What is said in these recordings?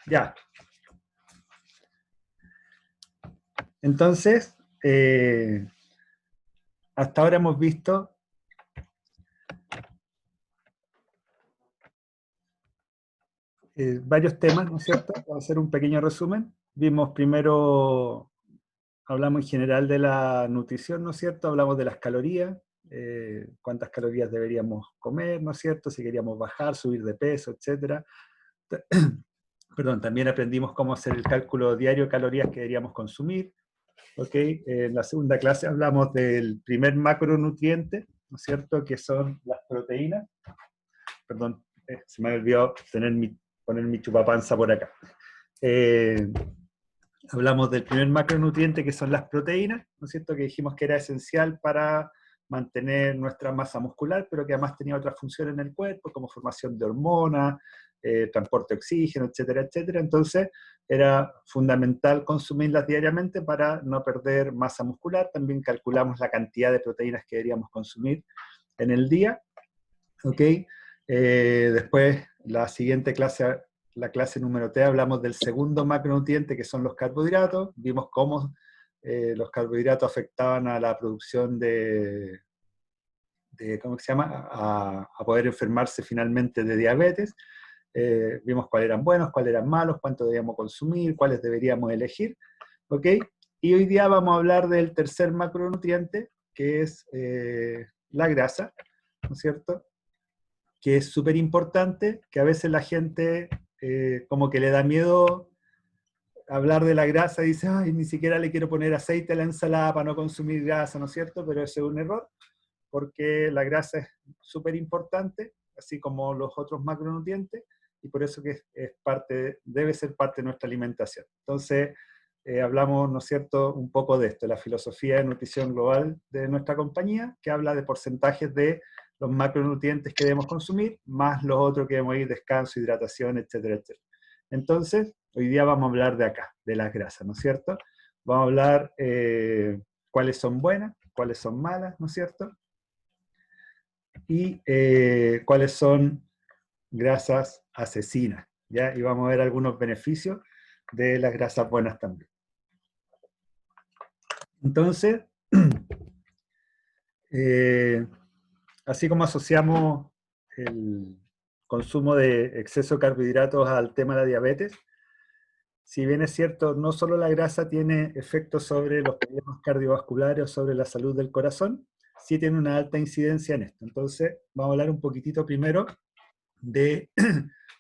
Ya. Entonces, hasta ahora hemos visto varios temas, ¿no es cierto? Voy a hacer un pequeño resumen. Vimos primero, hablamos en general de la nutrición, ¿no es cierto? Hablamos de las calorías, cuántas calorías deberíamos comer, ¿no es cierto? Si queríamos bajar, subir de peso, etc. Perdón, también aprendimos cómo hacer el cálculo diario de calorías que deberíamos consumir. ¿Okay? En la segunda clase hablamos del primer macronutriente, ¿no es cierto? Que son las proteínas. Perdón, se me había olvidado poner mi chupapanza por acá. Hablamos del primer macronutriente que son las proteínas, ¿no es cierto? Que dijimos que era esencial para mantener nuestra masa muscular, pero que además tenía otras funciones en el cuerpo, como formación de hormonas, transporte de oxígeno, etcétera, etcétera. Entonces, era fundamental consumirlas diariamente para no perder masa muscular. También calculamos la cantidad de proteínas que deberíamos consumir en el día. ¿Ok? Después, la siguiente clase, la clase número 3, hablamos del segundo macronutriente, que son los carbohidratos. Vimos cómo los carbohidratos afectaban a la producción de ¿cómo se llama?, a poder enfermarse finalmente de diabetes. Vimos cuáles eran buenos, cuáles eran malos, cuánto debíamos consumir, cuáles deberíamos elegir. ¿Ok? Y hoy día vamos a hablar del tercer macronutriente, que es la grasa, ¿no es cierto?, que es súper importante, que a veces la gente como que le da miedo hablar de la grasa, y dice, ay, ni siquiera le quiero poner aceite a la ensalada para no consumir grasa, ¿no es cierto? Pero eso es un error, porque la grasa es súper importante, así como los otros macronutrientes, y por eso que es parte, debe ser parte de nuestra alimentación. Entonces, hablamos, ¿no es cierto?, un poco de esto, la filosofía de nutrición global de nuestra compañía, que habla de porcentajes de los macronutrientes que debemos consumir, más los otros que debemos ir, descanso, hidratación, etcétera, etcétera. Entonces, hoy día vamos a hablar de acá, de las grasas, ¿no es cierto? Vamos a hablar cuáles son buenas, cuáles son malas, ¿no es cierto? Y cuáles son grasas asesinas, ¿ya? Y vamos a ver algunos beneficios de las grasas buenas también. Entonces, así como asociamos el consumo de exceso de carbohidratos al tema de la diabetes, si bien es cierto, no solo la grasa tiene efectos sobre los problemas cardiovasculares o sobre la salud del corazón, sí tiene una alta incidencia en esto. Entonces, vamos a hablar un poquitito primero de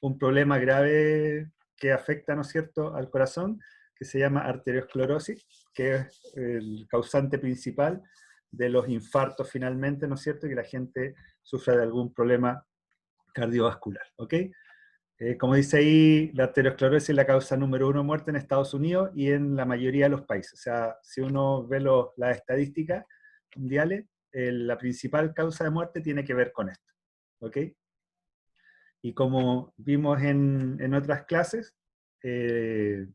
un problema grave que afecta, ¿no es cierto?, al corazón, que se llama arteriosclerosis, que es el causante principal de los infartos finalmente, ¿no es cierto?, que la gente sufra de algún problema cardiovascular, ¿ok? Como dice ahí, la arteriosclerosis es la causa número 1 de muerte en Estados Unidos y en la mayoría de los países. O sea, si uno ve las estadísticas mundiales, la principal causa de muerte tiene que ver con esto, ¿ok? Y como vimos en otras clases, el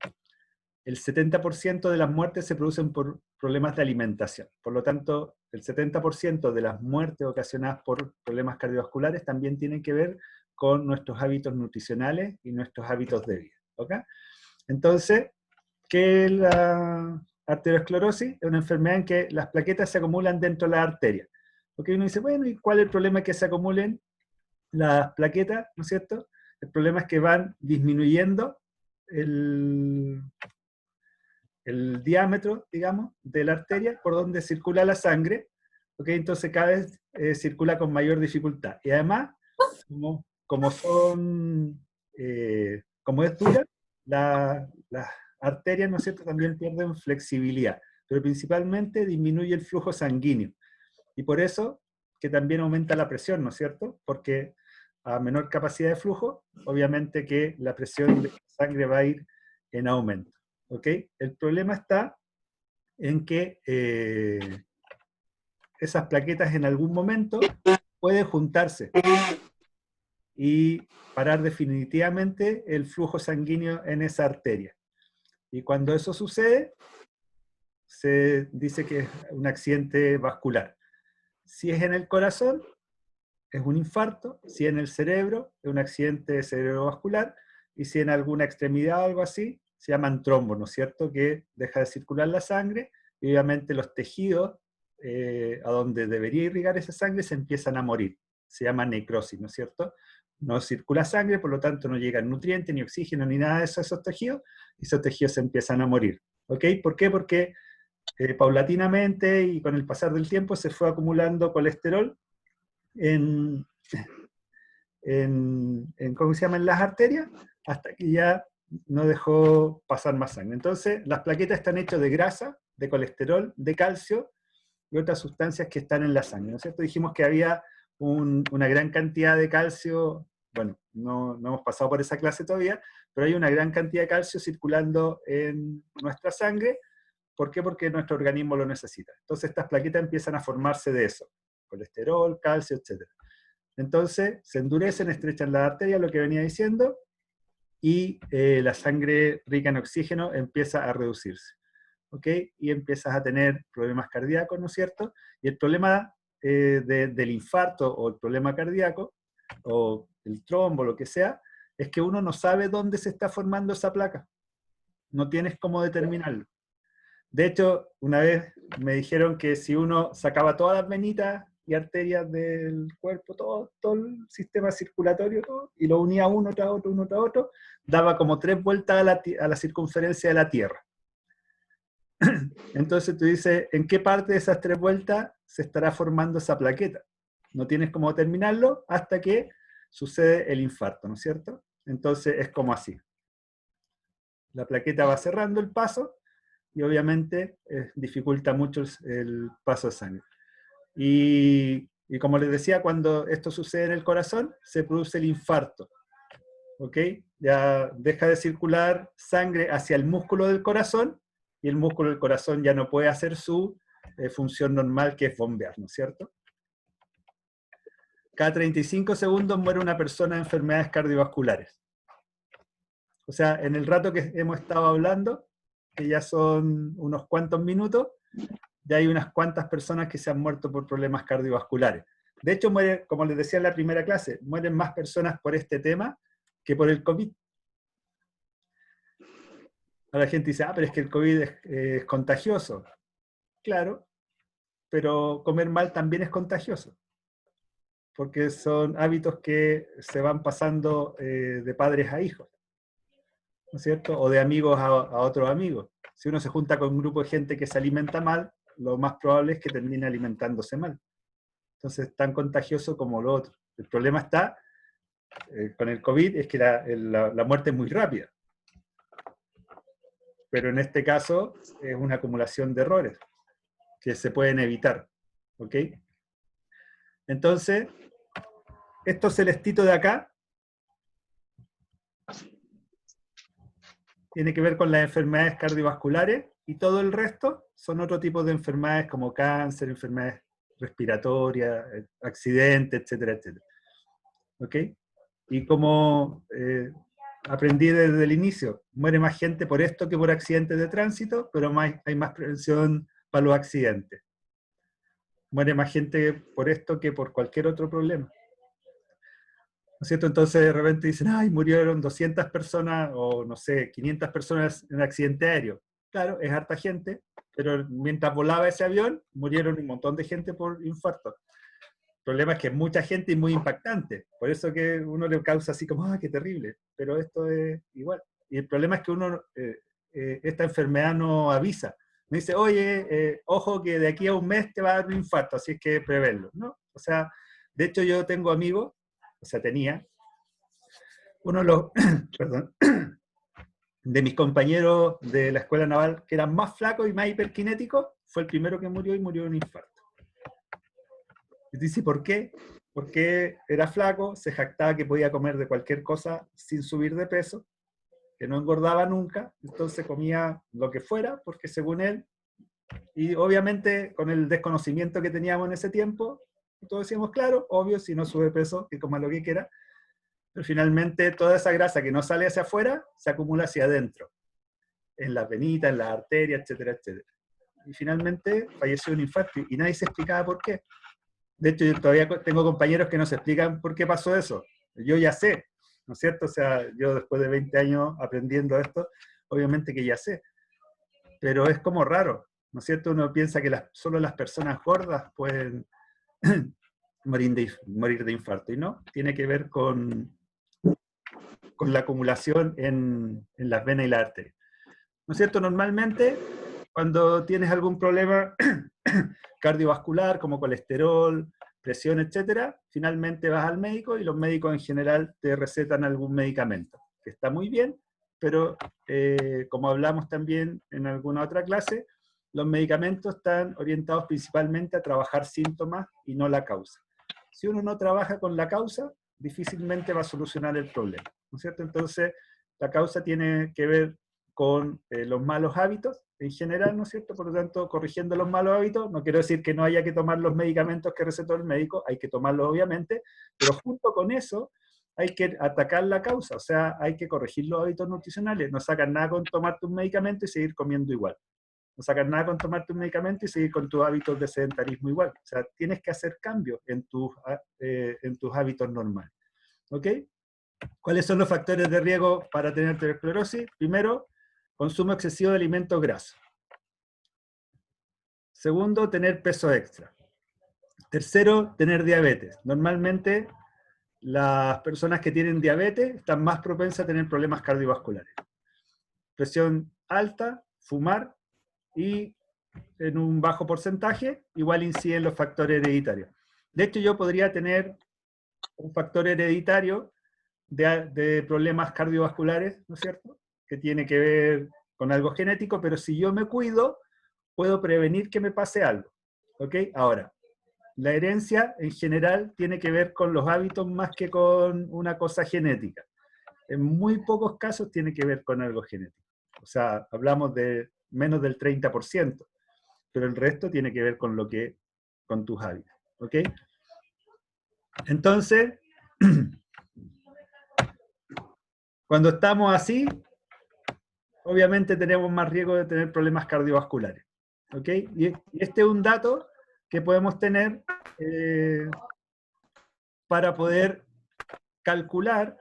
70% de las muertes se producen por problemas de alimentación. Por lo tanto, el 70% de las muertes ocasionadas por problemas cardiovasculares también tienen que ver con nuestros hábitos nutricionales y nuestros hábitos de vida. ¿Okay? Entonces, ¿qué es la arteriosclerosis? Es una enfermedad en que las plaquetas se acumulan dentro de la arteria. Porque uno dice, bueno, ¿y cuál es el problema que se acumulen las plaquetas? ¿No es cierto? El problema es que van disminuyendo el diámetro, digamos, de la arteria por donde circula la sangre, ¿ok? Entonces cada vez circula con mayor dificultad. Y además, como es dura, las arterias, ¿no es cierto?, también pierden flexibilidad, pero principalmente disminuye el flujo sanguíneo. Y por eso que también aumenta la presión, ¿no es cierto? Porque a menor capacidad de flujo, obviamente que la presión de la sangre va a ir en aumento. ¿Ok? El problema está en que esas plaquetas en algún momento pueden juntarse y parar definitivamente el flujo sanguíneo en esa arteria. Y cuando eso sucede, se dice que es un accidente vascular. Si es en el corazón, es un infarto. Si es en el cerebro, es un accidente cerebrovascular. y si en alguna extremidad o algo así, se llaman trombos, ¿no es cierto?, que deja de circular la sangre, y obviamente los tejidos a donde debería irrigar esa sangre se empiezan a morir. Se llama necrosis, ¿no es cierto? No circula sangre, por lo tanto no llegan nutrientes, ni oxígeno, ni nada de eso a esos tejidos, y esos tejidos se empiezan a morir. ¿Ok? ¿Por qué? Porque paulatinamente y con el pasar del tiempo se fue acumulando colesterol en ¿cómo se llama?, en las arterias, hasta que ya no dejó pasar más sangre. Entonces, las plaquetas están hechas de grasa, de colesterol, de calcio y otras sustancias que están en la sangre, ¿no es cierto? Dijimos que había una gran cantidad de calcio, bueno, no hemos pasado por esa clase todavía, pero hay una gran cantidad de calcio circulando en nuestra sangre. ¿Por qué? Porque nuestro organismo lo necesita. Entonces estas plaquetas empiezan a formarse de eso, colesterol, calcio, etc. Entonces se endurecen, estrechan la arteria, lo que venía diciendo, y la sangre rica en oxígeno empieza a reducirse. ¿Ok? Y empiezas a tener problemas cardíacos, ¿no es cierto? Y el problema del infarto o el problema cardíaco, o el trombo, lo que sea, es que uno no sabe dónde se está formando esa placa. No tienes cómo determinarlo. De hecho, una vez me dijeron que si uno sacaba todas las venitas y arterias del cuerpo, todo el sistema circulatorio, todo, y lo unía uno tras otro, daba como 3 vueltas a la circunferencia de la Tierra. Entonces tú dices, ¿en qué parte de esas 3 vueltas se estará formando esa plaqueta? No tienes cómo terminarlo hasta que sucede el infarto, ¿no es cierto? Entonces es como así. La plaqueta va cerrando el paso, y obviamente dificulta mucho el paso de sangre. Y como les decía, cuando esto sucede en el corazón, se produce el infarto. ¿Ok? Ya deja de circular sangre hacia el músculo del corazón, y el músculo del corazón ya no puede hacer su función normal, que es bombear, ¿no es cierto? Cada 35 segundos muere una persona de enfermedades cardiovasculares. O sea, en el rato que hemos estado hablando, que ya son unos cuantos minutos, ya hay unas cuantas personas que se han muerto por problemas cardiovasculares. De hecho, mueren, como les decía en la primera clase, mueren más personas por este tema que por el COVID. Ahora la gente dice, pero es que el COVID es contagioso. Claro, pero comer mal también es contagioso, porque son hábitos que se van pasando de padres a hijos, ¿no es cierto? O de amigos a otros amigos. Si uno se junta con un grupo de gente que se alimenta mal, lo más probable es que termine alimentándose mal. Entonces es tan contagioso como lo otro. El problema está con el COVID, es que la muerte es muy rápida. Pero en este caso es una acumulación de errores que se pueden evitar. ¿Ok? Entonces, estos celestitos de acá tiene que ver con las enfermedades cardiovasculares, y todo el resto son otro tipo de enfermedades como cáncer, enfermedades respiratorias, accidentes, etcétera, etcétera. ¿Ok? Y como aprendí desde el inicio, muere más gente por esto que por accidentes de tránsito, pero hay más prevención para los accidentes. Muere más gente por esto que por cualquier otro problema. ¿No es cierto? Entonces de repente dicen, ay, murieron 200 personas, o no sé, 500 personas en un accidente aéreo. Claro, es harta gente, pero mientras volaba ese avión, murieron un montón de gente por infarto. El problema es que es mucha gente y muy impactante. Por eso que uno le causa así como, ¡ah, qué terrible! Pero esto es igual. Y el problema es que uno, esta enfermedad no avisa. Me dice, oye, ojo que de aquí a un mes te va a dar un infarto, así es que preverlo, ¿no? O sea, de hecho yo tengo amigos, o sea, tenía, uno de los, perdón, de mis compañeros de la escuela naval, que eran más flacos y más hiperkinéticos, fue el primero que murió, y murió de un infarto. Y dice, ¿por qué? Porque era flaco, se jactaba que podía comer de cualquier cosa sin subir de peso, que no engordaba nunca, entonces comía lo que fuera, porque según él, y obviamente con el desconocimiento que teníamos en ese tiempo, todos decíamos, claro, obvio, si no sube peso, que coma lo que quiera, pero finalmente toda esa grasa que no sale hacia afuera, se acumula hacia adentro, en las venitas, en las arterias, etcétera, etcétera. Y finalmente falleció de un infarto, y nadie se explicaba por qué. De hecho, yo todavía tengo compañeros que no se explican por qué pasó eso. Yo ya sé, ¿no es cierto? O sea, yo después de 20 años aprendiendo esto, obviamente que ya sé, pero es como raro, ¿no es cierto? Uno piensa que solo las personas gordas pueden morir de infarto, y no, tiene que ver con la acumulación en las venas y la arteria. ¿No es cierto? Normalmente, cuando tienes algún problema cardiovascular, como colesterol, presión, etcétera, finalmente vas al médico y los médicos en general te recetan algún medicamento, que está muy bien, pero como hablamos también en alguna otra clase, los medicamentos están orientados principalmente a trabajar síntomas y no la causa. Si uno no trabaja con la causa, difícilmente va a solucionar el problema, ¿no es cierto? Entonces, la causa tiene que ver con los malos hábitos en general, ¿no es cierto? Por lo tanto, corrigiendo los malos hábitos, no quiero decir que no haya que tomar los medicamentos que recetó el médico, hay que tomarlos obviamente, pero junto con eso hay que atacar la causa, o sea, hay que corregir los hábitos nutricionales. No sacan nada con tomarte un medicamento y seguir comiendo igual. No sacan nada con tomarte un medicamento y seguir con tus hábitos de sedentarismo igual. O sea, tienes que hacer cambios en tus hábitos normales. ¿Ok? ¿Cuáles son los factores de riesgo para tener arteriosclerosis? Primero, consumo excesivo de alimentos grasos. Segundo, tener peso extra. Tercero, tener diabetes. Normalmente, las personas que tienen diabetes están más propensas a tener problemas cardiovasculares. Presión alta, fumar y en un bajo porcentaje, igual inciden los factores hereditarios. De hecho, yo podría tener un factor hereditario de problemas cardiovasculares, ¿no es cierto? Que tiene que ver con algo genético, pero si yo me cuido, puedo prevenir que me pase algo. ¿Ok? Ahora, la herencia en general tiene que ver con los hábitos más que con una cosa genética. En muy pocos casos tiene que ver con algo genético. O sea, hablamos de menos del 30%, pero el resto tiene que ver con con tus hábitos. ¿Ok? Entonces, cuando estamos así, obviamente tenemos más riesgo de tener problemas cardiovasculares. ¿Ok? Y este es un dato que podemos tener para poder calcular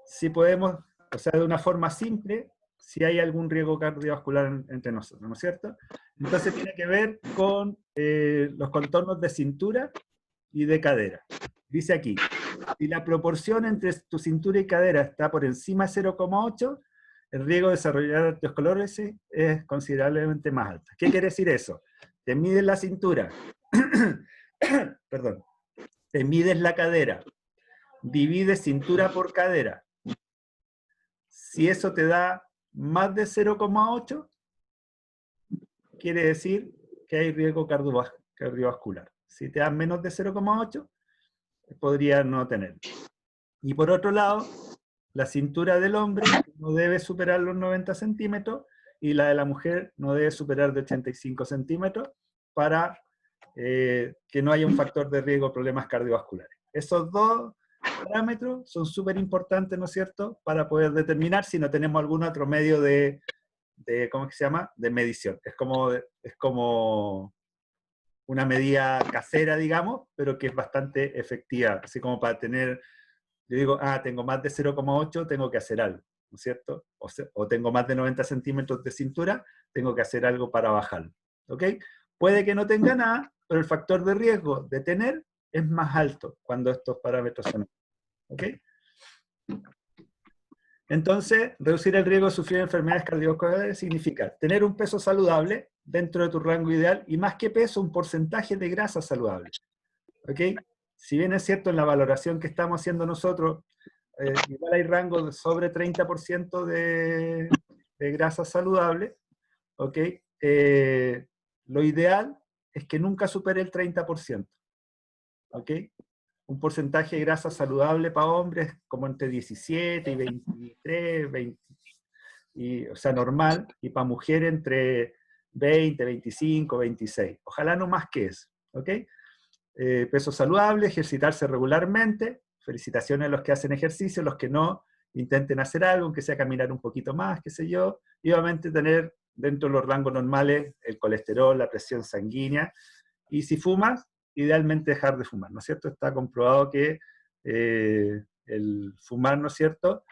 si podemos, o sea, de una forma simple, si hay algún riesgo cardiovascular entre nosotros, ¿no es cierto? Entonces tiene que ver con los contornos de cintura y de cadera. Dice aquí, si la proporción entre tu cintura y cadera está por encima de 0,8, el riesgo de desarrollar arteriosclerosis es considerablemente más alto. ¿Qué quiere decir eso? Te mides la cintura, perdón, te mides la cadera, divides cintura por cadera. Si eso te da más de 0,8, quiere decir que hay riesgo cardiovascular. Si te da menos de 0,8, podría no tener. Y por otro lado, la cintura del hombre no debe superar los 90 centímetros y la de la mujer no debe superar de 85 centímetros para que no haya un factor de riesgo de problemas cardiovasculares. Esos dos parámetros son súper importantes, ¿no es cierto?, para poder determinar si no tenemos algún otro medio ¿cómo es que se llama?, de medición. Es como una medida casera, digamos, pero que es bastante efectiva, así como para tener, yo digo, tengo más de 0,8, tengo que hacer algo, ¿no es cierto? O tengo más de 90 centímetros de cintura, tengo que hacer algo para bajarlo, ¿ok? Puede que no tenga nada, pero el factor de riesgo de tener es más alto cuando estos parámetros son altos, ¿ok? Entonces, reducir el riesgo de sufrir enfermedades cardiovasculares significa tener un peso saludable dentro de tu rango ideal y más que peso, un porcentaje de grasa saludable. ¿Ok? Si bien es cierto en la valoración que estamos haciendo nosotros, igual hay rangos de sobre 30% de grasa saludable, ¿ok? Lo ideal es que nunca supere el 30%. ¿Ok? Un porcentaje de grasa saludable para hombres como entre 17 y 23, 20, o sea, normal, y para mujeres entre 20, 25, 26. Ojalá no más que eso, ¿ok? Peso saludable, ejercitarse regularmente, felicitaciones a los que hacen ejercicio, los que no, intenten hacer algo, aunque sea caminar un poquito más, qué sé yo, y obviamente tener dentro de los rangos normales el colesterol, la presión sanguínea, y si fumas, idealmente dejar de fumar, ¿no es cierto? Está comprobado que el fumar, ¿no es cierto?,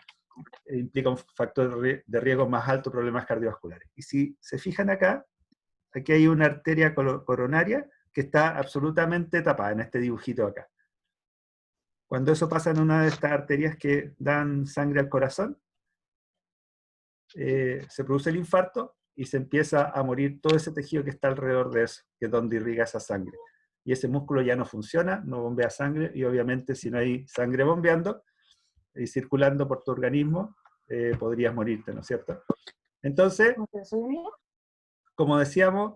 implica un factor de riesgo más alto, problemas cardiovasculares. Y si se fijan acá, aquí hay una arteria coronaria que está absolutamente tapada en este dibujito acá. Cuando eso pasa en una de estas arterias que dan sangre al corazón, se produce el infarto y se empieza a morir todo ese tejido que está alrededor de eso, que es donde irriga esa sangre. Y ese músculo ya no funciona, no bombea sangre, y obviamente si no hay sangre bombeando y circulando por tu organismo, podrías morirte, ¿no es cierto? Entonces, como decíamos,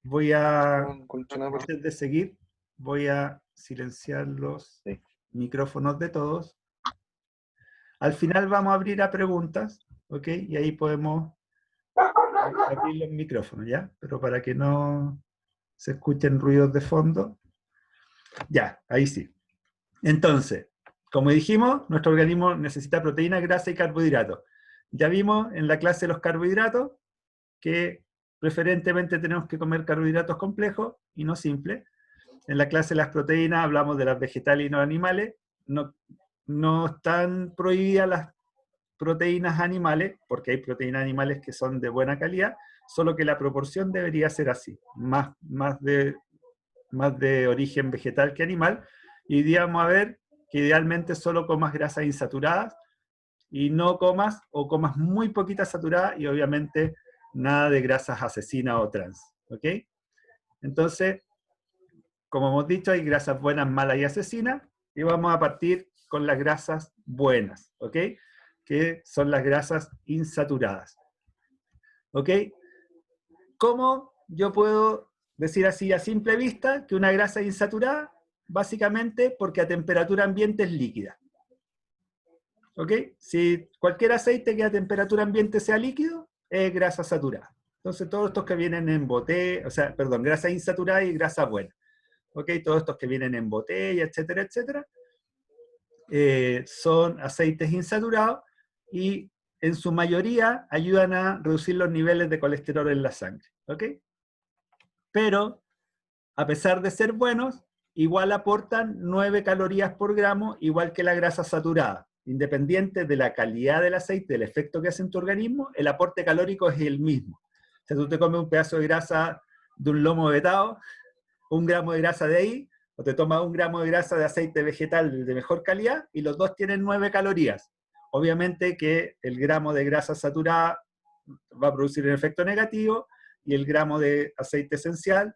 voy a, antes de seguir, voy a silenciar los micrófonos de todos. Al final vamos a abrir a preguntas, ¿ok? Y ahí podemos abrir los micrófonos, ¿ya? Pero para que no se escuchen ruidos de fondo. Ya, ahí sí. Entonces, como dijimos, nuestro organismo necesita proteína, grasa y carbohidratos. Ya vimos en la clase de los carbohidratos que preferentemente tenemos que comer carbohidratos complejos y no simples. En la clase de las proteínas hablamos de las vegetales y no animales. No están prohibidas las proteínas animales, porque hay proteínas animales que son de buena calidad, solo que la proporción debería ser así, más de origen vegetal que animal, y hoy día vamos a ver que idealmente solo comas grasas insaturadas, y no comas, o comas muy poquitas saturadas, y obviamente nada de grasas asesinas o trans, ¿ok? Entonces, como hemos dicho, hay grasas buenas, malas y asesinas, y vamos a partir con las grasas buenas, ¿ok? Que son las grasas insaturadas. ¿Ok? ¿Cómo yo puedo decir así a simple vista que una grasa es insaturada? Básicamente porque a temperatura ambiente es líquida. ¿Ok? Si cualquier aceite que a temperatura ambiente sea líquido, es grasa saturada. Entonces todos estos que vienen en botella, grasa insaturada y grasa buena. ¿Ok? Todos estos que vienen en botella, etcétera, etcétera, son aceites insaturados y en su mayoría ayudan a reducir los niveles de colesterol en la sangre. ¿Ok? Pero, a pesar de ser buenos, igual aportan 9 calorías por gramo, igual que la grasa saturada. Independiente de la calidad del aceite, del efecto que hace en tu organismo, el aporte calórico es el mismo. O sea, tú te comes un pedazo de grasa de un lomo vetado, 1 gramo de grasa de ahí, o te tomas 1 gramo de grasa de aceite vegetal de mejor calidad, y los dos tienen 9 calorías. Obviamente que el gramo de grasa saturada va a producir un efecto negativo, y el gramo de aceite esencial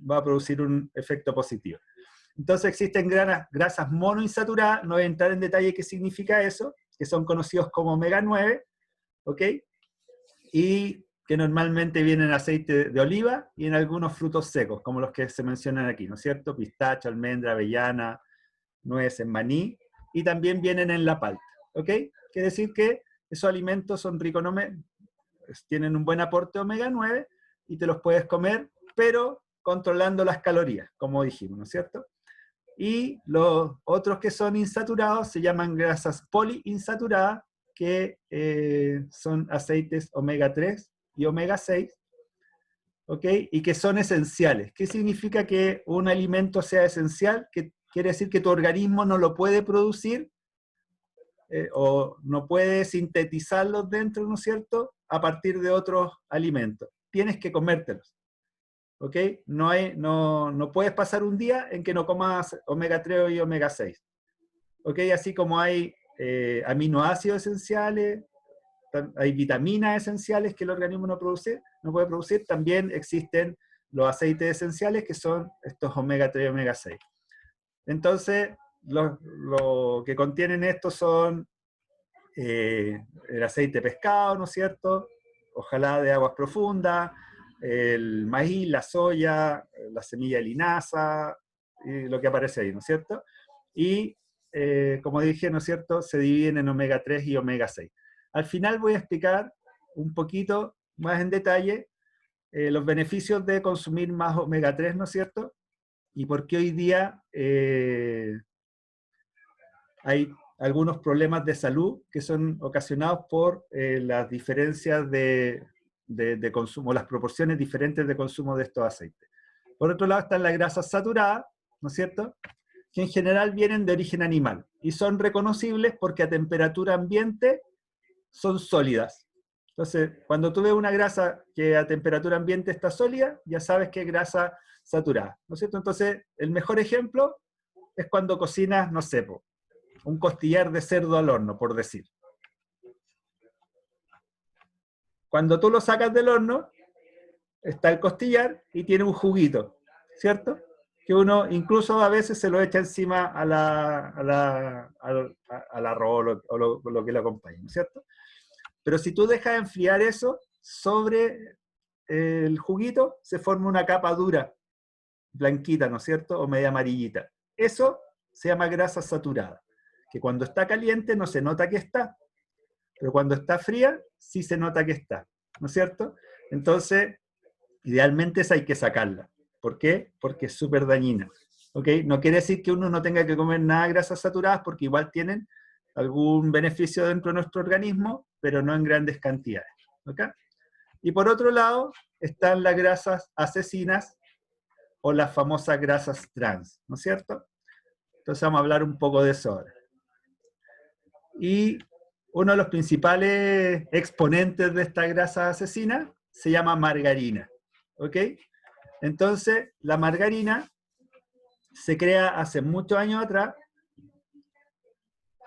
va a producir un efecto positivo. Entonces existen grasas monoinsaturadas, no voy a entrar en detalle qué significa eso, que son conocidos como omega 9, ¿ok? Y que normalmente vienen en aceite de oliva y en algunos frutos secos, como los que se mencionan aquí, ¿no es cierto? Pistacho, almendra, avellana, nueces, maní, y también vienen en la palta, ¿ok? Quiere decir que esos alimentos son ricos en omega, tienen un buen aporte de omega 9 y te los puedes comer, pero controlando las calorías, como dijimos, ¿no es cierto? Y los otros que son insaturados se llaman grasas poliinsaturadas, que son aceites omega 3 y omega 6, ¿ok? Y que son esenciales. ¿Qué significa que un alimento sea esencial? Que quiere decir que tu organismo no lo puede producir o no puede sintetizarlos dentro, ¿no es cierto?, a partir de otros alimentos. Tienes que comértelos. ¿Ok? No puedes pasar un día en que no comas omega 3 y omega 6. ¿Ok? Así como hay aminoácidos esenciales, hay vitaminas esenciales que el organismo no puede producir, también existen los aceites esenciales que son estos omega 3 y omega 6. Entonces, lo que contienen estos son el aceite de pescado, ¿no es cierto? Ojalá de aguas profundas, el maíz, la soya, la semilla de linaza, y lo que aparece ahí, ¿no es cierto? Y, como dije, ¿no es cierto?, se dividen en omega 3 y omega 6. Al final voy a explicar un poquito más en detalle los beneficios de consumir más omega 3, ¿no es cierto? Y por qué hoy día hay algunos problemas de salud que son ocasionados por las diferencias de consumo, las proporciones diferentes de consumo de estos aceites. Por otro lado están las grasas saturadas, ¿no es cierto?, que en general vienen de origen animal y son reconocibles porque a temperatura ambiente son sólidas. Entonces, cuando tú ves una grasa que a temperatura ambiente está sólida, ya sabes que es grasa saturada, ¿no es cierto? Entonces, el mejor ejemplo es cuando cocinas, no sé, un costillar de cerdo al horno, por decir. Cuando tú lo sacas del horno, está el costillar y tiene un juguito, ¿cierto? Que uno incluso a veces se lo echa encima al arroz o lo que lo acompañe, ¿cierto? Pero si tú dejas enfriar eso, sobre el juguito se forma una capa dura, blanquita, ¿no es cierto? O media amarillita. Eso se llama grasa saturada, que cuando está caliente no se nota que está, pero cuando está fría sí se nota que está, ¿no es cierto? Entonces, idealmente esa hay que sacarla. ¿Por qué? Porque es súper dañina. ¿Ok? No quiere decir que uno no tenga que comer nada de grasas saturadas, porque igual tienen algún beneficio dentro de nuestro organismo, pero no en grandes cantidades. ¿Ok? Y por otro lado, están las grasas asesinas o las famosas grasas trans, ¿no es cierto? Entonces vamos a hablar un poco de eso ahora. Y uno de los principales exponentes de esta grasa asesina se llama margarina. ¿Ok? Entonces, la margarina se crea hace muchos años atrás.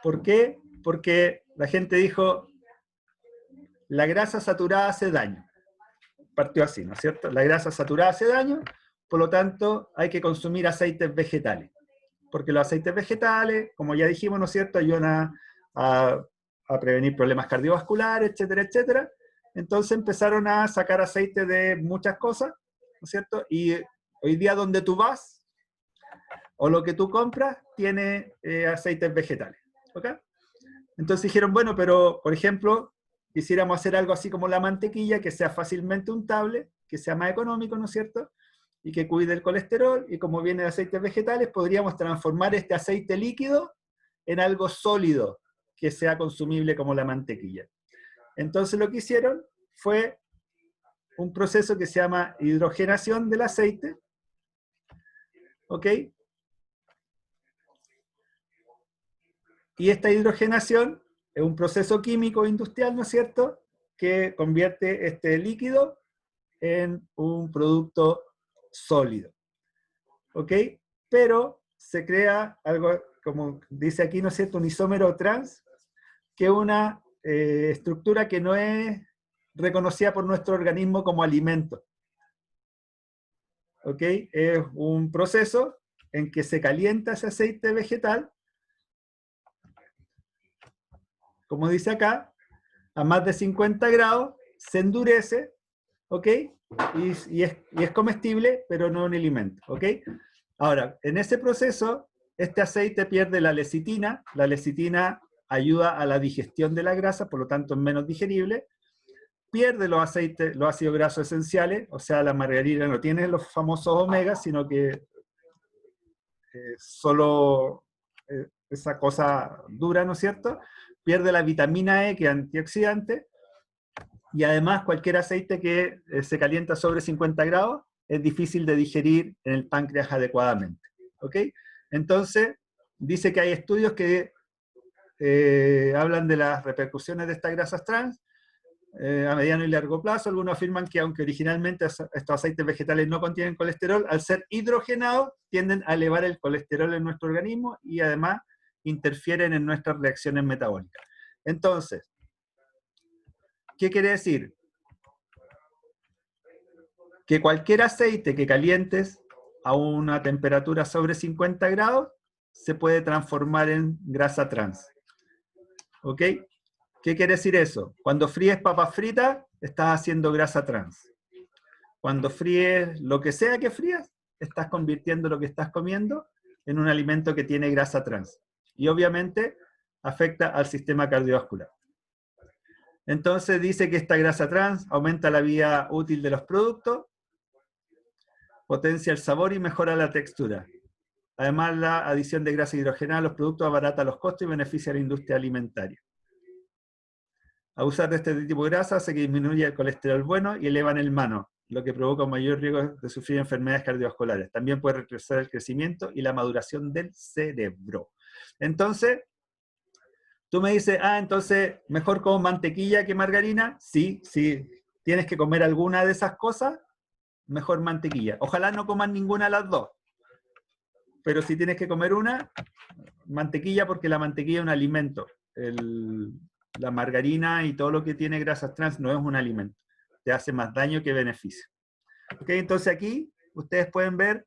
¿Por qué? Porque la gente dijo, la grasa saturada hace daño. Partió así, ¿no es cierto? La grasa saturada hace daño, por lo tanto hay que consumir aceites vegetales. Porque los aceites vegetales, como ya dijimos, ¿no es cierto?, ayudan a prevenir problemas cardiovasculares, etcétera, etcétera. Entonces empezaron a sacar aceite de muchas cosas, ¿no es cierto? Y hoy día donde tú vas, o lo que tú compras, tiene aceites vegetales. ¿Ok? Entonces dijeron, bueno, pero, por ejemplo, quisiéramos hacer algo así como la mantequilla, que sea fácilmente untable, que sea más económico, ¿no es cierto?, y que cuide el colesterol, y como viene de aceites vegetales, podríamos transformar este aceite líquido en algo sólido, que sea consumible como la mantequilla. Entonces lo que hicieron fue un proceso que se llama hidrogenación del aceite, ¿ok? Y esta hidrogenación es un proceso químico industrial, ¿no es cierto?, que convierte este líquido en un producto sólido. ¿Ok? Pero se crea algo, como dice aquí, ¿no es cierto?, un isómero trans, que es una estructura que no es reconocida por nuestro organismo como alimento. ¿Ok? Es un proceso en que se calienta ese aceite vegetal, como dice acá, a más de 50 grados, se endurece, ¿ok? Y es comestible, pero no un alimento, ¿ok? Ahora, en ese proceso, este aceite pierde la lecitina ayuda a la digestión de la grasa, por lo tanto es menos digerible, pierde los aceites, los ácidos grasos esenciales, o sea, la margarina no tiene los famosos omegas, sino que solo esa cosa dura, ¿no es cierto? Pierde la vitamina E, que es antioxidante, y además cualquier aceite que se calienta sobre 50 grados es difícil de digerir en el páncreas adecuadamente. ¿Ok? Entonces, dice que hay estudios que hablan de las repercusiones de estas grasas trans a mediano y largo plazo. Algunos afirman que aunque originalmente estos aceites vegetales no contienen colesterol, al ser hidrogenados tienden a elevar el colesterol en nuestro organismo y además interfieren en nuestras reacciones metabólicas. Entonces, ¿qué quiere decir? Que cualquier aceite que calientes a una temperatura sobre 50 grados se puede transformar en grasa trans. ¿Ok? ¿Qué quiere decir eso? Cuando fríes papas fritas, estás haciendo grasa trans. Cuando fríes lo que sea que frías, estás convirtiendo lo que estás comiendo en un alimento que tiene grasa trans. Y obviamente afecta al sistema cardiovascular. Entonces dice que esta grasa trans aumenta la vida útil de los productos, potencia el sabor y mejora la textura. Además, la adición de grasa hidrogenada a los productos abarata los costos y beneficia a la industria alimentaria. Abusar de este tipo de grasa hace que disminuya el colesterol bueno y elevan el malo, lo que provoca un mayor riesgo de sufrir enfermedades cardiovasculares. También puede retrasar el crecimiento y la maduración del cerebro. Entonces, tú me dices, entonces, ¿mejor como mantequilla que margarina? Sí, sí. ¿Tienes que comer alguna de esas cosas? Mejor mantequilla. Ojalá no comas ninguna de las dos. Pero si tienes que comer una, mantequilla, porque la mantequilla es un alimento. La margarina y todo lo que tiene grasas trans no es un alimento. Te hace más daño que beneficio. ¿Ok? Entonces aquí ustedes pueden ver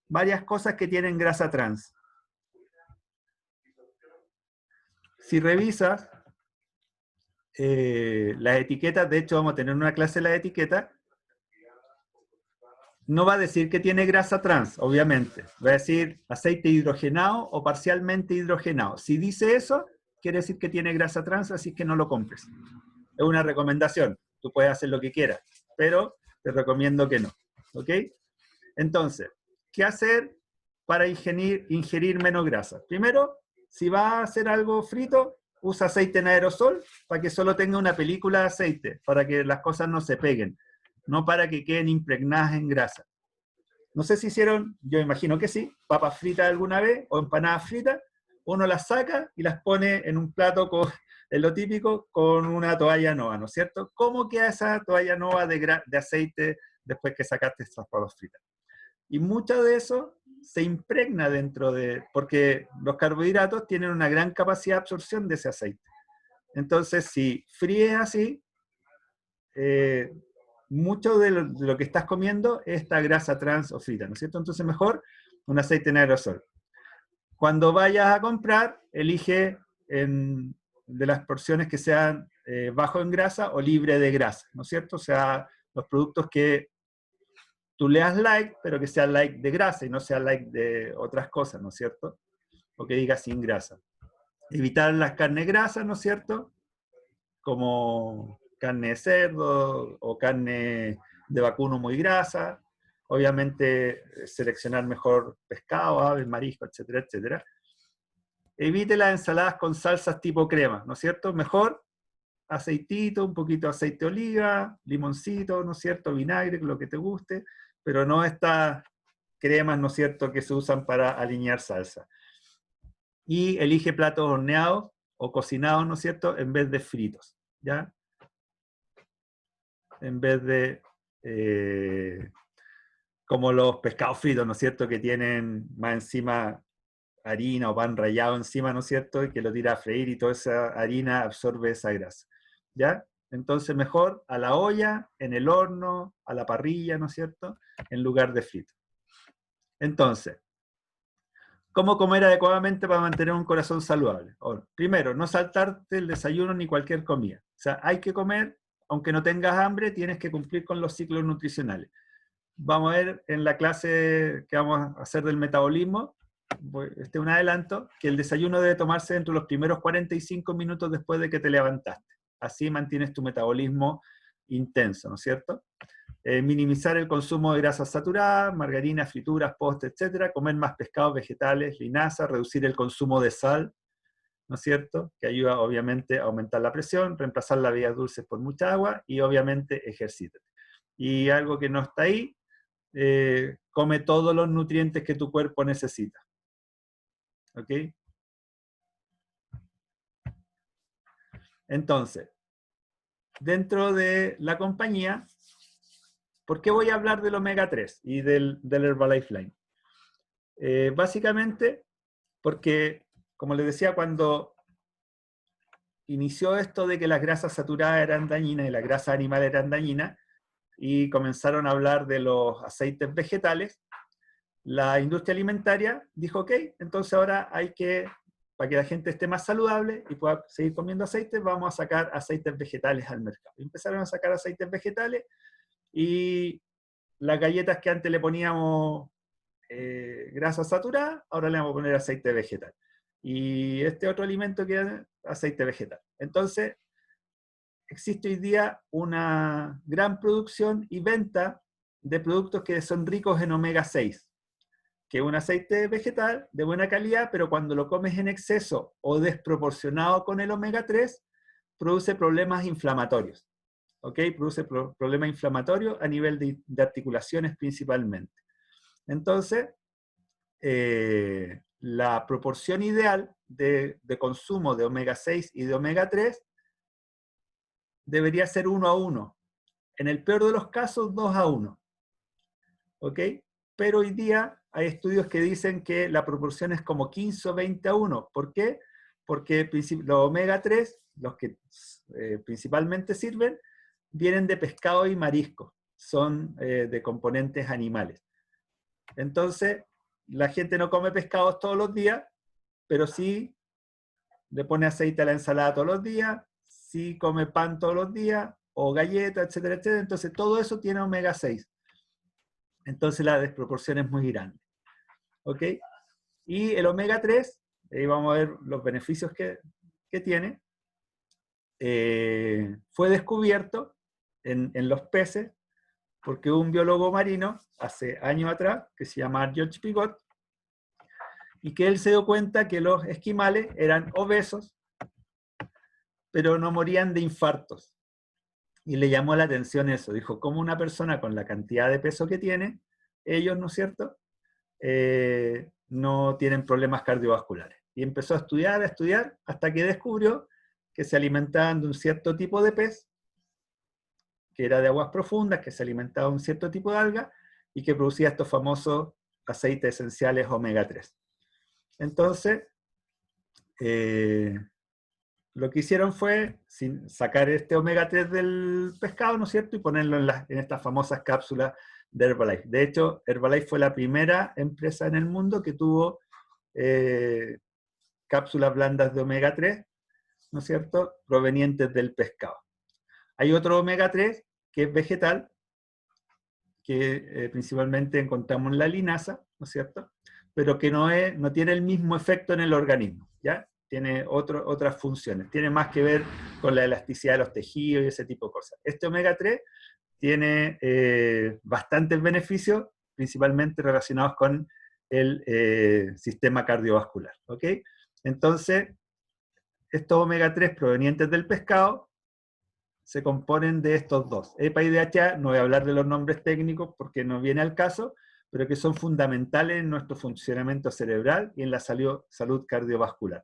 varias cosas que tienen grasa trans. Si revisas las etiquetas, de hecho vamos a tener una clase de las etiquetas, no va a decir que tiene grasa trans, obviamente. Va a decir aceite hidrogenado o parcialmente hidrogenado. Si dice eso, quiere decir que tiene grasa trans, así que no lo compres. Es una recomendación. Tú puedes hacer lo que quieras, pero te recomiendo que no. ¿Ok? Entonces, ¿qué hacer para ingerir menos grasa? Primero, si vas a hacer algo frito, usa aceite en aerosol para que solo tenga una película de aceite, para que las cosas no se peguen, no para que queden impregnadas en grasa. No sé si hicieron, yo imagino que sí, papas fritas alguna vez o empanadas fritas, uno las saca y las pone en un plato en lo típico, con una toalla nova, ¿no es cierto? ¿Cómo queda esa toalla nova de aceite después que sacaste esas papas fritas? Y mucho de eso se impregna dentro porque los carbohidratos tienen una gran capacidad de absorción de ese aceite. Entonces, si fríes así, mucho de lo que estás comiendo es esta grasa trans o frita, ¿no es cierto? Entonces, mejor un aceite en aerosol. Cuando vayas a comprar, elige de las porciones que sean bajo en grasa o libre de grasa, ¿no es cierto? O sea, los productos que tú le das like, pero que sea like de grasa y no sea like de otras cosas, ¿no es cierto? O que diga sin grasa. Evitar las carnes grasas, ¿no es cierto? Como carne de cerdo o carne de vacuno muy grasa. Obviamente, seleccionar mejor pescado, aves, marisco, etcétera, etcétera. Evite las ensaladas con salsas tipo crema, ¿no es cierto? Mejor aceitito, un poquito de aceite de oliva, limoncito, ¿no es cierto? Vinagre, lo que te guste, pero no estas cremas, ¿no es cierto?, que se usan para alinear salsa. Y elige platos horneados o cocinados, ¿no es cierto?, en vez de fritos, ¿ya? En vez de como los pescados fritos, ¿no es cierto?, que tienen más encima harina o pan rallado encima, ¿no es cierto?, y que lo tira a freír y toda esa harina absorbe esa grasa, ¿ya? Entonces mejor a la olla, en el horno, a la parrilla, ¿no es cierto?, en lugar de frito. Entonces, ¿cómo comer adecuadamente para mantener un corazón saludable? Primero, no saltarte el desayuno ni cualquier comida. O sea, hay que comer, aunque no tengas hambre, tienes que cumplir con los ciclos nutricionales. Vamos a ver en la clase que vamos a hacer del metabolismo, este es un adelanto, que el desayuno debe tomarse dentro de los primeros 45 minutos después de que te levantaste. Así mantienes tu metabolismo intenso, ¿no es cierto? Minimizar el consumo de grasas saturadas, margarina, frituras, postres, etcétera. Comer más pescados, vegetales, linaza, reducir el consumo de sal, ¿no es cierto? Que ayuda obviamente a aumentar la presión, reemplazar las bebidas dulces por mucha agua y obviamente ejercítate. Y algo que no está ahí, come todos los nutrientes que tu cuerpo necesita. ¿Ok? Entonces, dentro de la compañía, ¿por qué voy a hablar del omega 3 y del Herbalife Line? Básicamente, porque, como les decía, cuando inició esto de que las grasas saturadas eran dañinas y las grasas animales eran dañinas, y comenzaron a hablar de los aceites vegetales, la industria alimentaria dijo, ok, entonces ahora hay que, para que la gente esté más saludable y pueda seguir comiendo aceites, vamos a sacar aceites vegetales al mercado. Y empezaron a sacar aceites vegetales y las galletas que antes le poníamos grasa saturada, ahora le vamos a poner aceite vegetal. Y este otro alimento que es aceite vegetal. Entonces, existe hoy día una gran producción y venta de productos que son ricos en omega 6, que es un aceite vegetal de buena calidad, pero cuando lo comes en exceso o desproporcionado con el omega 3, produce problemas inflamatorios. ¿ok? Produce problema inflamatorio a nivel de articulaciones principalmente. Entonces, la proporción ideal de consumo de omega 6 y de omega 3 debería ser 1 a 1. En el peor de los casos, 2 a 1. ¿Ok? Pero hoy día hay estudios que dicen que la proporción es como 15 o 20 a 1. ¿Por qué? Porque los omega 3, los que principalmente sirven, vienen de pescado y marisco. Son de componentes animales. Entonces, la gente no come pescados todos los días, pero sí le pone aceite a la ensalada todos los días, sí come pan todos los días, o galletas, etcétera, etcétera. Entonces, todo eso tiene omega 6. Entonces, la desproporción es muy grande. ¿Ok? Y el omega 3, ahí vamos a ver los beneficios que tiene, fue descubierto en los peces, porque un biólogo marino, hace años atrás, que se llama George Piggott, y que él se dio cuenta que los esquimales eran obesos, pero no morían de infartos. Y le llamó la atención eso. Dijo, ¿cómo una persona con la cantidad de peso que tiene, ellos, ¿no es cierto?, no tienen problemas cardiovasculares. Y empezó a estudiar, hasta que descubrió que se alimentaban de un cierto tipo de pez, que era de aguas profundas, que se alimentaba de un cierto tipo de alga, y que producía estos famosos aceites esenciales omega 3. Entonces, lo que hicieron fue sacar este omega 3 del pescado, ¿no es cierto?, y ponerlo en estas famosas cápsulas de Herbalife. De hecho, Herbalife fue la primera empresa en el mundo que tuvo cápsulas blandas de omega 3, ¿no es cierto?, provenientes del pescado. Hay otro omega 3 que es vegetal, que principalmente encontramos en la linaza, ¿no es cierto?, pero que no tiene el mismo efecto en el organismo, ¿ya? Tiene otras funciones, tiene más que ver con la elasticidad de los tejidos y ese tipo de cosas. Este omega 3 tiene bastantes beneficios, principalmente relacionados con el sistema cardiovascular, ¿ok? Entonces, estos omega 3 provenientes del pescado se componen de estos dos. EPA y DHA, no voy a hablar de los nombres técnicos porque no viene al caso, pero que son fundamentales en nuestro funcionamiento cerebral y en la salud cardiovascular.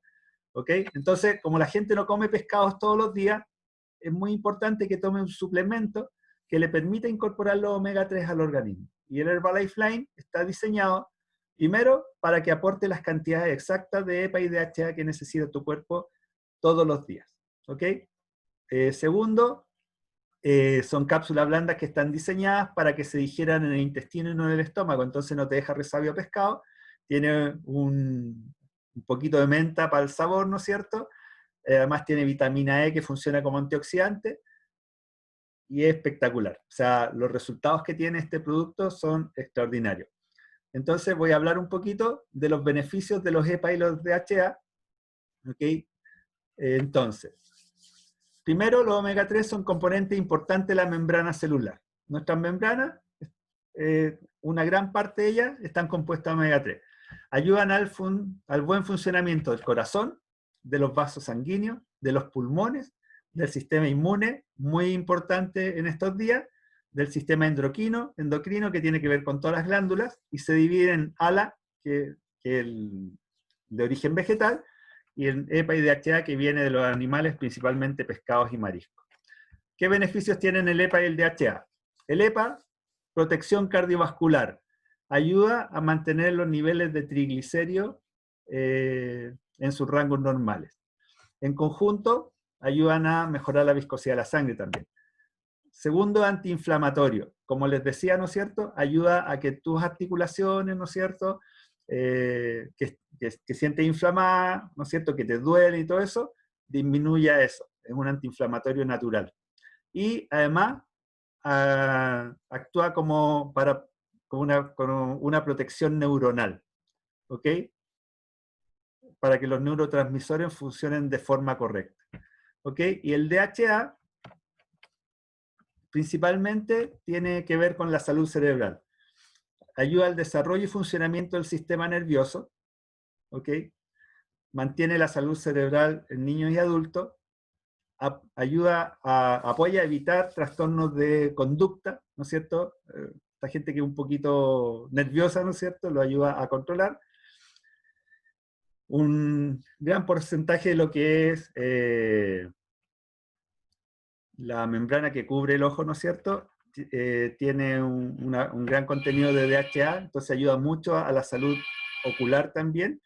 ¿Ok? Entonces, como la gente no come pescados todos los días, es muy importante que tome un suplemento que le permita incorporar los omega 3 al organismo. Y el Herbalife Line está diseñado, primero, para que aporte las cantidades exactas de EPA y DHA que necesita tu cuerpo todos los días. ¿Ok? Segundo, son cápsulas blandas que están diseñadas para que se digieran en el intestino y no en el estómago, entonces no te deja resabio a pescado, tiene un poquito de menta para el sabor, ¿no es cierto? Además tiene vitamina E que funciona como antioxidante, y es espectacular. O sea, los resultados que tiene este producto son extraordinarios. Entonces voy a hablar un poquito de los beneficios de los EPA y los DHA. ¿Ok? Entonces, primero, los omega 3 son componentes importantes de la membrana celular. Nuestras membranas, una gran parte de ellas están compuestas de omega 3. Ayudan al buen funcionamiento del corazón, de los vasos sanguíneos, de los pulmones, del sistema inmune, muy importante en estos días, del sistema endocrino, que tiene que ver con todas las glándulas, y se divide en ALA, que es de origen vegetal, y en EPA y DHA, que viene de los animales, principalmente pescados y mariscos. ¿Qué beneficios tienen el EPA y el DHA? El EPA, protección cardiovascular, ayuda a mantener los niveles de triglicéridos en sus rangos normales. En conjunto, ayudan a mejorar la viscosidad de la sangre también. Segundo, antiinflamatorio. Como les decía, ¿no es cierto?, ayuda a que tus articulaciones, ¿no es cierto?, que sientes inflamada, ¿no es cierto?, que te duele y todo eso, disminuya eso. Es un antiinflamatorio natural. Y además, actúa como una protección neuronal, ¿ok? Para que los neurotransmisores funcionen de forma correcta, ¿ok? Y el DHA principalmente tiene que ver con la salud cerebral. Ayuda al desarrollo y funcionamiento del sistema nervioso, ¿ok? Mantiene la salud cerebral en niños y adultos, apoya a evitar trastornos de conducta, ¿no es cierto? Esta gente que es un poquito nerviosa, ¿no es cierto?, lo ayuda a controlar. Un gran porcentaje de lo que es la membrana que cubre el ojo, ¿no es cierto?, tiene un gran contenido de DHA, entonces ayuda mucho a la salud ocular también,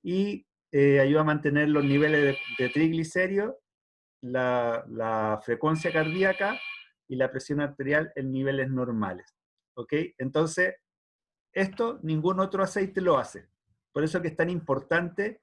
y ayuda a mantener los niveles de triglicéridos, la frecuencia cardíaca y la presión arterial en niveles normales. ¿Ok? Entonces, esto ningún otro aceite lo hace. Por eso que es tan importante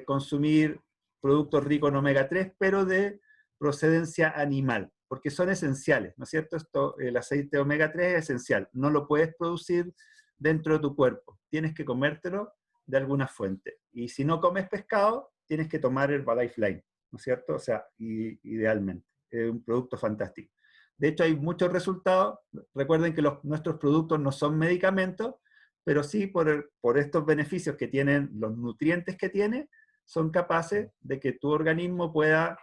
consumir productos ricos en omega 3, pero de procedencia animal, porque son esenciales, ¿no es cierto? El aceite omega 3 es esencial, no lo puedes producir dentro de tu cuerpo, tienes que comértelo de alguna fuente. Y si no comes pescado, tienes que tomar Herbalife Line, ¿no es cierto? O sea, idealmente, es un producto fantástico. De hecho, hay muchos resultados. Recuerden que nuestros productos no son medicamentos, pero sí por estos beneficios que tienen, los nutrientes que tiene, son capaces de que tu organismo pueda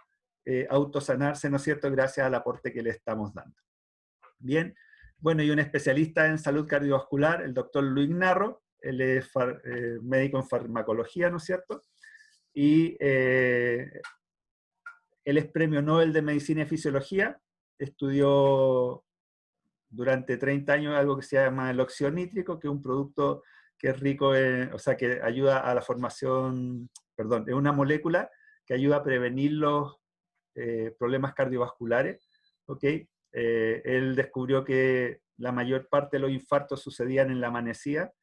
autosanarse, ¿no es cierto?, gracias al aporte que le estamos dando. Bien, bueno, y un especialista en salud cardiovascular, el doctor Luis Narro, él es médico en farmacología, ¿no es cierto?, y él es premio Nobel de Medicina y Fisiología, estudió durante 30 años algo que se llama el óxido nítrico, que es un producto que es rico, o sea, que ayuda a la formación, perdón, es una molécula que ayuda a prevenir los problemas cardiovasculares, ¿ok? Él descubrió que la mayor parte de los infartos sucedían en la amanecida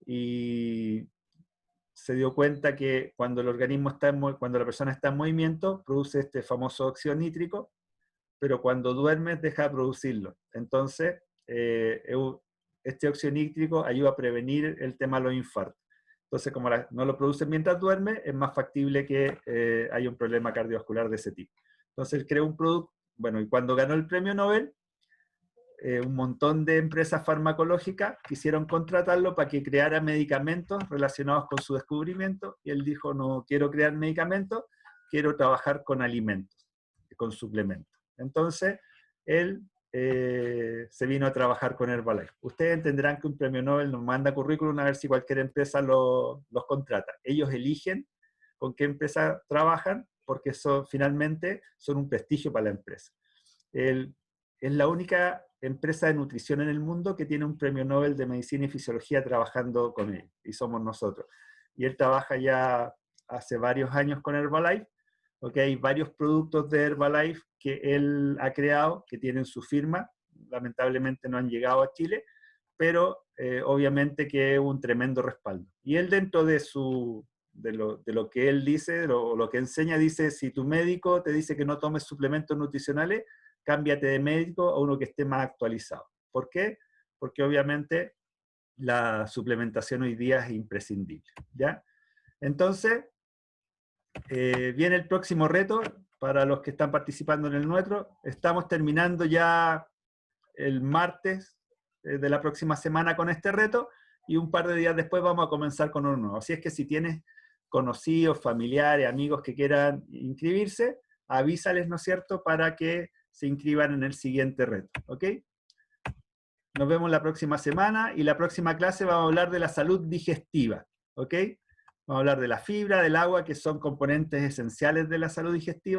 y se dio cuenta que cuando el organismo cuando la persona está en movimiento, produce este famoso óxido nítrico, pero cuando duermes deja de producirlo. Entonces, este óxido nítrico ayuda a prevenir el tema de los infartos. Entonces, como no lo producen mientras duerme, es más factible que haya un problema cardiovascular de ese tipo. Entonces, creó un producto, bueno, y cuando ganó el premio Nobel, un montón de empresas farmacológicas quisieron contratarlo para que creara medicamentos relacionados con su descubrimiento, y él dijo, no quiero crear medicamentos, quiero trabajar con alimentos, con suplementos. Entonces, él se vino a trabajar con Herbalife. Ustedes entenderán que un premio Nobel nos manda currículum a ver si cualquier empresa los contrata. Ellos eligen con qué empresa trabajan, porque finalmente son un prestigio para la empresa. Es la única empresa de nutrición en el mundo que tiene un premio Nobel de Medicina y Fisiología trabajando con él, y somos nosotros. Y él trabaja ya hace varios años con Herbalife, porque hay varios productos de Herbalife que él ha creado, que tienen su firma, lamentablemente no han llegado a Chile, pero obviamente que es un tremendo respaldo. Y él dentro de lo que él dice, lo que enseña, dice, si tu médico te dice que no tomes suplementos nutricionales, cámbiate de médico a uno que esté más actualizado. ¿Por qué? Porque obviamente la suplementación hoy día es imprescindible, ¿ya? Entonces, viene el próximo reto para los que están participando en el nuestro. Estamos terminando ya el martes de la próxima semana con este reto, y un par de días después vamos a comenzar con uno nuevo. Así es que si tienes conocidos, familiares, amigos que quieran inscribirse, avísales, ¿no es cierto?, para que se inscriban en el siguiente reto, ¿ok? Nos vemos la próxima semana, y la próxima clase vamos a hablar de la salud digestiva, ¿ok? Vamos a hablar de la fibra, del agua, que son componentes esenciales de la salud digestiva.